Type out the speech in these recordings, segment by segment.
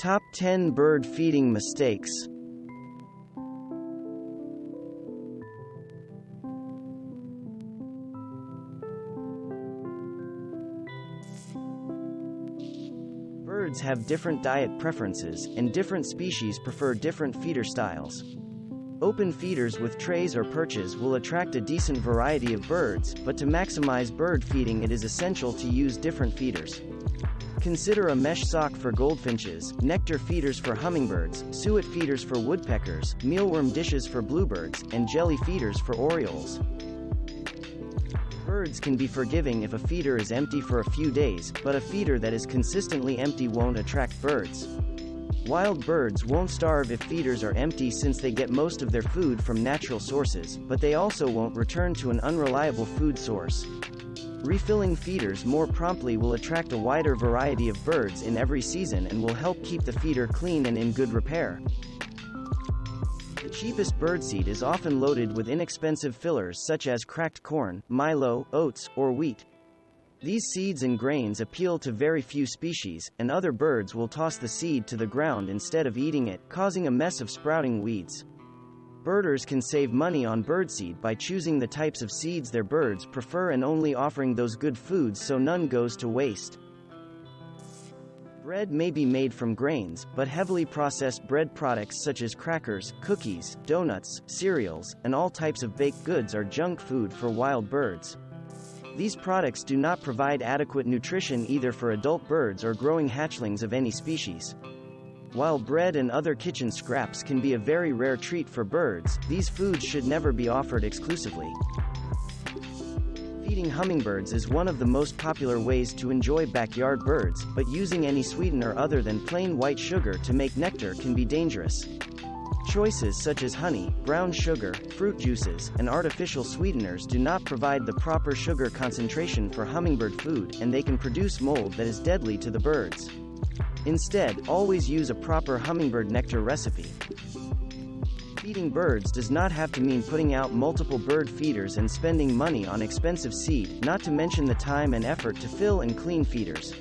Top 10 Bird Feeding Mistakes. Birds have different diet preferences, and different species prefer different feeder styles. Open feeders with trays or perches will attract a decent variety of birds, but to maximize bird feeding it is essential to use different feeders. Consider a mesh sock for goldfinches, nectar feeders for hummingbirds, suet feeders for woodpeckers, mealworm dishes for bluebirds, and jelly feeders for orioles. Birds can be forgiving if a feeder is empty for a few days, but a feeder that is consistently empty won't attract birds. Wild birds won't starve if feeders are empty since they get most of their food from natural sources, but they also won't return to an unreliable food source. Refilling feeders more promptly will attract a wider variety of birds in every season and will help keep the feeder clean and in good repair. The cheapest birdseed is often loaded with inexpensive fillers such as cracked corn, milo, oats, or wheat. These seeds and grains appeal to very few species, and other birds will toss the seed to the ground instead of eating it, causing a mess of sprouting weeds. Birders can save money on birdseed by choosing the types of seeds their birds prefer and only offering those good foods so none goes to waste. Bread may be made from grains, but heavily processed bread products such as crackers, cookies, donuts, cereals, and all types of baked goods are junk food for wild birds. These products do not provide adequate nutrition either for adult birds or growing hatchlings of any species. While bread and other kitchen scraps can be a very rare treat for birds, these foods should never be offered exclusively. Feeding hummingbirds is one of the most popular ways to enjoy backyard birds, but using any sweetener other than plain white sugar to make nectar can be dangerous. Choices such as honey, brown sugar, fruit juices, and artificial sweeteners do not provide the proper sugar concentration for hummingbird food, and they can produce mold that is deadly to the birds. Instead, always use a proper hummingbird nectar recipe. Feeding birds does not have to mean putting out multiple bird feeders and spending money on expensive seed, not to mention the time and effort to fill and clean feeders.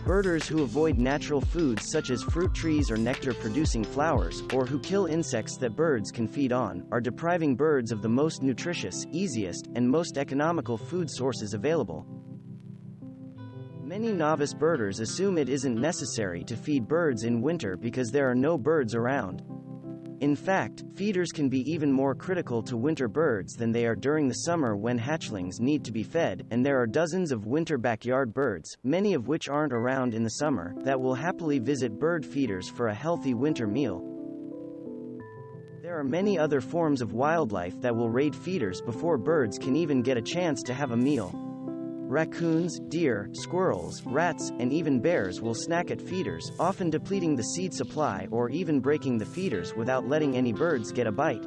Birders who avoid natural foods such as fruit trees or nectar-producing flowers, or who kill insects that birds can feed on, are depriving birds of the most nutritious, easiest, and most economical food sources available. Many novice birders assume it isn't necessary to feed birds in winter because there are no birds around. In fact, feeders can be even more critical to winter birds than they are during the summer when hatchlings need to be fed, and there are dozens of winter backyard birds, many of which aren't around in the summer, that will happily visit bird feeders for a healthy winter meal. There are many other forms of wildlife that will raid feeders before birds can even get a chance to have a meal. Raccoons, deer, squirrels, rats, and even bears will snack at feeders, often depleting the seed supply or even breaking the feeders without letting any birds get a bite.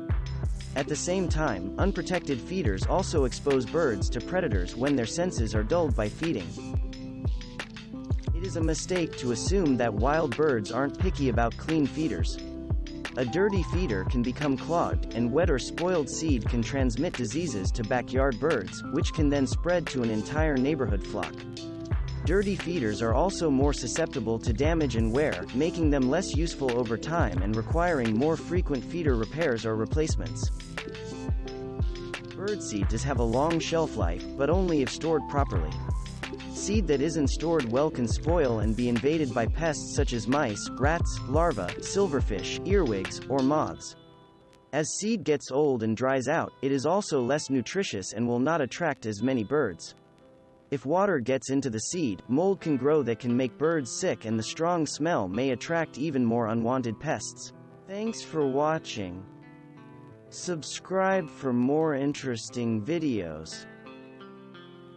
At the same time, unprotected feeders also expose birds to predators when their senses are dulled by feeding. It is a mistake to assume that wild birds aren't picky about clean feeders. A dirty feeder can become clogged, and wet or spoiled seed can transmit diseases to backyard birds, which can then spread to an entire neighborhood flock. Dirty feeders are also more susceptible to damage and wear, making them less useful over time and requiring more frequent feeder repairs or replacements. Birdseed does have a long shelf life, but only if stored properly. Seed that isn't stored well can spoil and be invaded by pests such as mice, rats, larvae, silverfish, earwigs, or moths. As seed gets old and dries out, it is also less nutritious and will not attract as many birds. If water gets into the seed, mold can grow that can make birds sick, and the strong smell may attract even more unwanted pests. Thanks for watching. Subscribe for more interesting videos.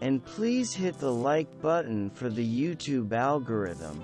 And please hit the like button for the YouTube algorithm.